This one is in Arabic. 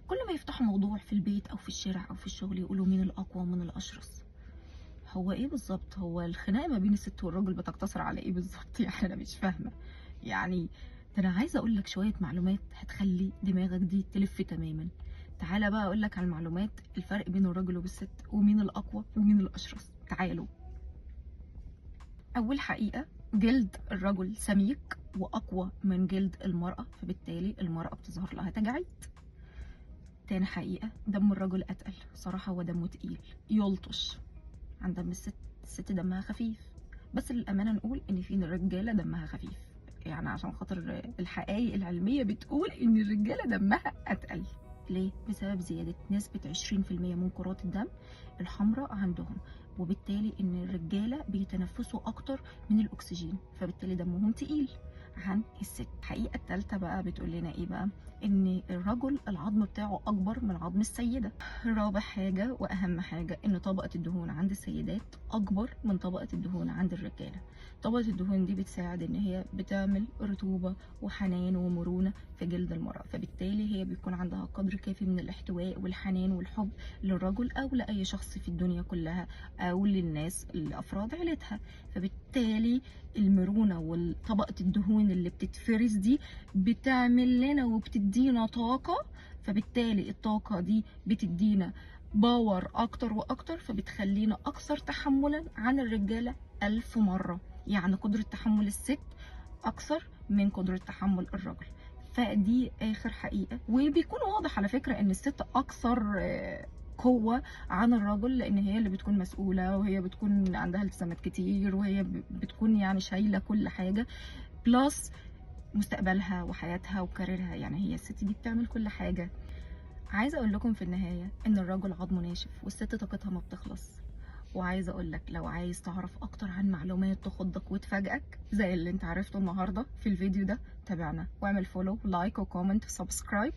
كل ما يفتحوا موضوع في البيت او في الشارع او في الشغل يقولوا مين الاقوى ومين الاشرس. هو ايه بالظبط؟ هو الخناقه ما بين الست والراجل بتقتصر على ايه بالظبط؟ يعني انا مش فاهمه. يعني ده انا عايزه اقول لك شويه معلومات هتخلي دماغك دي تلف تماما. تعالى بقى اقول لك على المعلومات، الفرق بين الراجل والست ومين الاقوى ومين الاشرس. تعالوا. اول حقيقه، جلد الرجل سميك واقوى من جلد المراه، فبالتالي المراه بتظهر لها تجاعيد. تاني حقيقه، دم الرجل اتقل، صراحه هو دمه تقيل يلطش عن دم الست. الست دمها خفيف، بس للامانه نقول ان في الرجاله دمها خفيف، يعني عشان خاطر الحقائق العلميه بتقول ان الرجاله دمها اتقل. ليه؟ بسبب زياده نسبه 20% من كرات الدم الحمراء عندهم، وبالتالي ان الرجاله بيتنفسوا اكتر من الاكسجين، فبالتالي دمهم تقيل عن الست. الحقيقه الثالثه بقى بتقول لنا ايه بقى؟ ان الرجل العظم بتاعه اكبر من عظم السيده. رابع حاجة وأهم حاجة إن طبقة الدهون عند السيدات أكبر من طبقة الدهون عند الرجالة. طبقة الدهون دي بتساعد إن هي بتعمل رطوبة وحنان ومرونة في جلد المرأة، فبالتالي هي بيكون عندها قدر كافي من الاحتواء والحنان والحب للرجل أو لأي شخص في الدنيا كلها أو للناس لأفراد عيلتها. فبالتالي المرونة وطبقة الدهون اللي بتتفرز دي بتعمل لنا وبتدينا طاقة، فبالتالي الطاقة دي بتدينا باور اكتر واكتر، فبتخلينا اكثر تحملا عن الرجالة 1000 مرة. يعني قدرة تحمل الست اكثر من قدرة تحمل الرجل. فدي اخر حقيقة، وبيكون واضح على فكرة ان الست اكثر قوة عن الرجل، لان هي اللي بتكون مسؤولة وهي بتكون عندها التزامات كتير وهي بتكون يعني شايلة كل حاجة، بلس مستقبلها وحياتها وكاريرها. يعني هي الست دي بتعمل كل حاجة. عايزه اقول لكم في النهايه ان الرجل عظمه ناشف والست طاقتها ما بتخلص. وعايزه اقول لك لو عايز تعرف اكتر عن معلومات تخضك وتفاجئك زي اللي انت عرفته النهارده في الفيديو ده، تابعنا واعمل فولو لايك وكومنت وسبسكرايب.